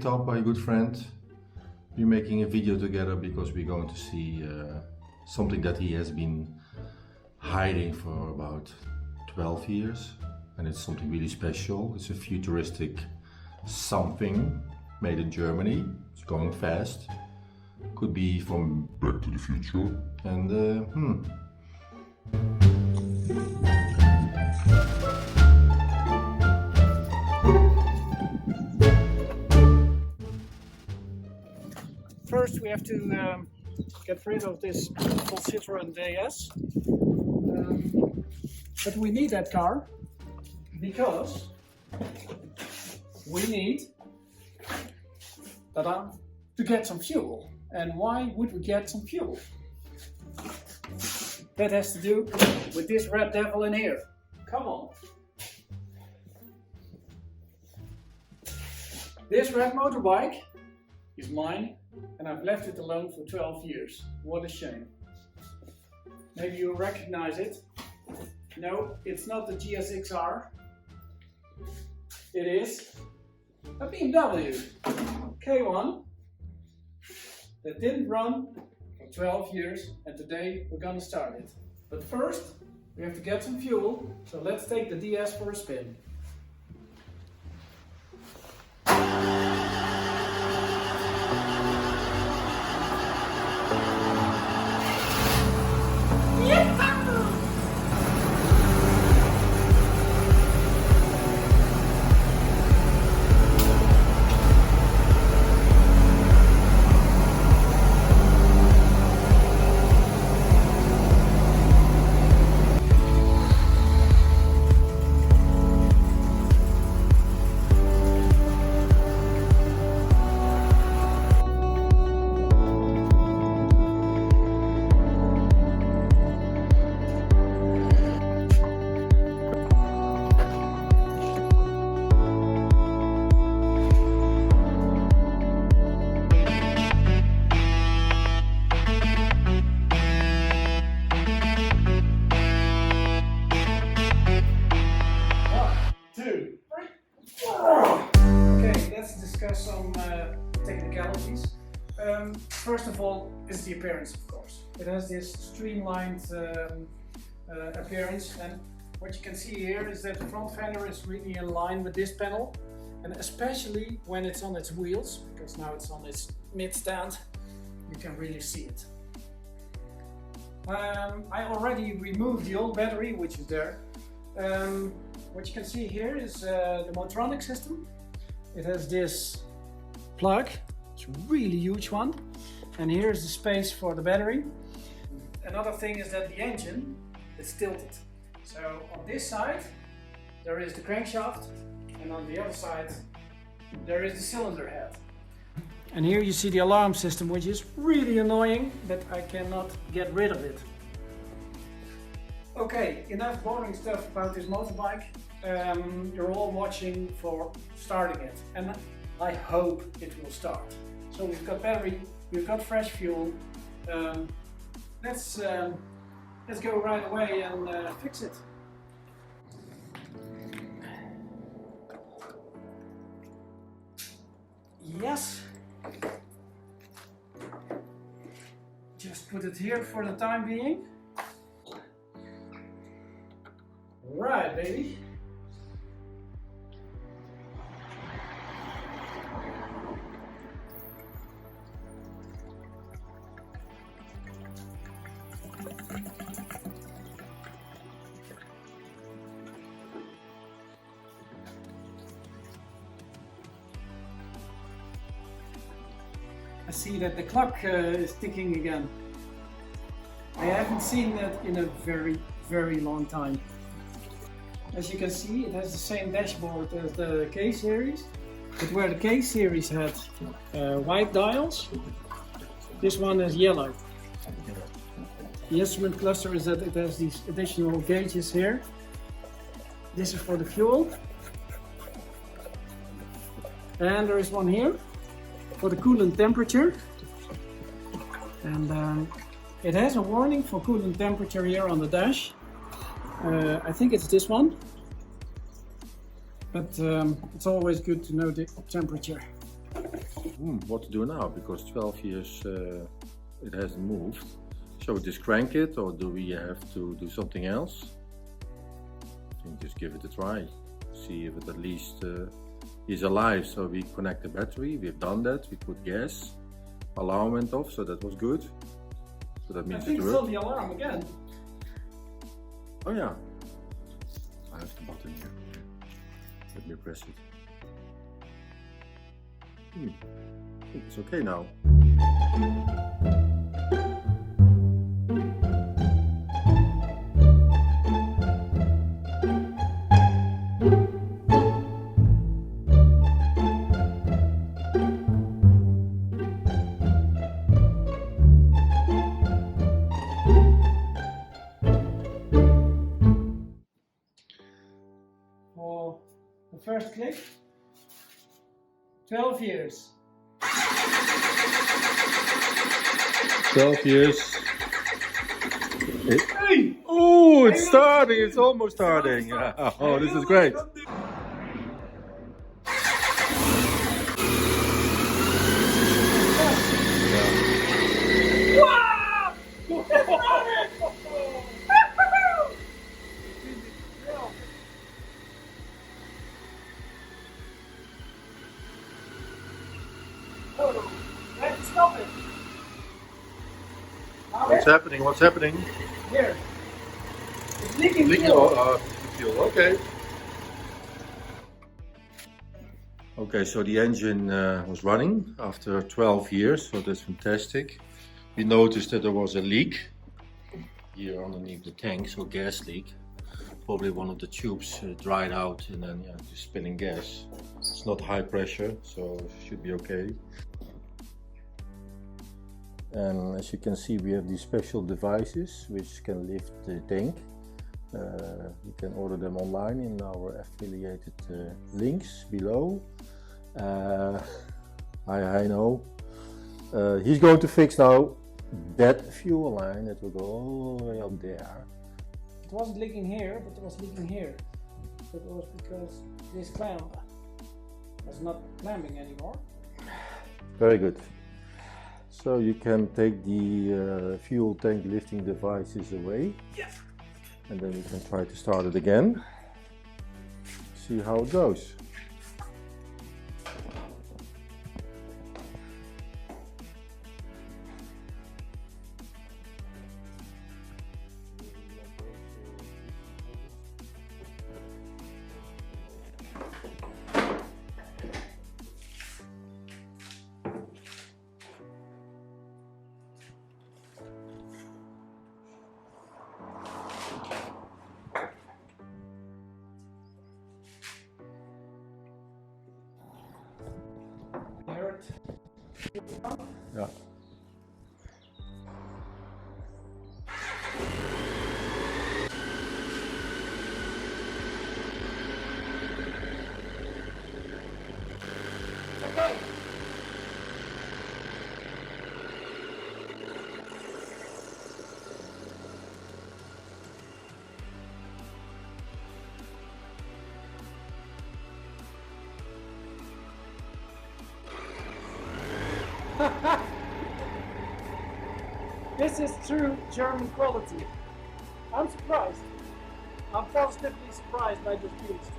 picked up by a good friend. We're making a video together because we're going to see something that he has been hiding for about 12 years. And it's something really special. It's a futuristic something made in Germany. It's going fast. Could be from Back to the Future. And First we have to get rid of this beautiful Citroën DS. But we need that car because we need to get some fuel. And why would we get some fuel? That has to do with this red devil in here. Come on. This red motorbike is mine and I've left it alone for 12 years. What a shame. Maybe you recognize it. No, it's not the GSX-R. It is a BMW K1 that didn't run for 12 years, and today we're gonna start it. But first, we have to get some fuel, so let's take the DS for a spin. Discuss some technicalities. First of all, is the appearance, of course. It has this streamlined appearance, and what you can see here is that the front fender is really in line with this panel, and especially when it's on its wheels, because now it's on its mid stand, you can really see it. I already removed the old battery, which is there. What you can see here is the Motronic system. It has this plug, it's a really huge one, and here's the space for the battery. Another thing is that the engine is tilted. So on this side there is the crankshaft, and on the other side there is the cylinder head. And here you see the alarm system, which is really annoying, but I cannot get rid of it. Okay, enough boring stuff about this motorbike. You're all watching for starting it, and I hope it will start. So we've got battery, we've got fresh fuel. Let's go right away and fix it. Yes. Just put it here for the time being. Right, baby. I see that the clock is ticking again. I haven't seen that in a very long time. As you can see, it has the same dashboard as the K-Series, but where the K-Series had white dials, this one is yellow. The instrument cluster is that it has these additional gauges here. This is for the fuel. And there is one here for the coolant temperature. And it has a warning for coolant temperature here on the dash. I think it's this one. But it's always good to know the temperature. what to do now, because 12 years it hasn't moved. Shall we just crank it, or do we have to do something else? I think just give it a try. See if it at least is alive. So we connect the battery, we've done that, we put gas, alarm went off, so that was good. So that means I think it it's still worked. the alarm again. Oh yeah, I have the button here. Let me press it. It's okay now. For the first click, 12 years. 12 years. Oh, it's starting, it's almost starting. Oh, this is great. Oh, we have to stop it. What's happening? What's happening? Here. It's leaking Leaking fuel. fuel, okay. Okay, so the engine was running after 12 years, so that's fantastic. We noticed that there was a leak here underneath the tank, so gas leak. Probably one of the tubes dried out and then just spilling gas. It's not high pressure, so it should be okay. And as you can see, we have these special devices which can lift the tank. You can order them online in our affiliated links below. I know. He's going to fix now that fuel line that will go all the way up there. It wasn't leaking here, but it was leaking here. But it was because this clamp was not clamping anymore. Very good. So you can take the fuel tank lifting devices away. Yeah. And then you can try to start it again. See how it goes. Yeah. This is true German quality. I'm surprised. I'm positively surprised by this beast.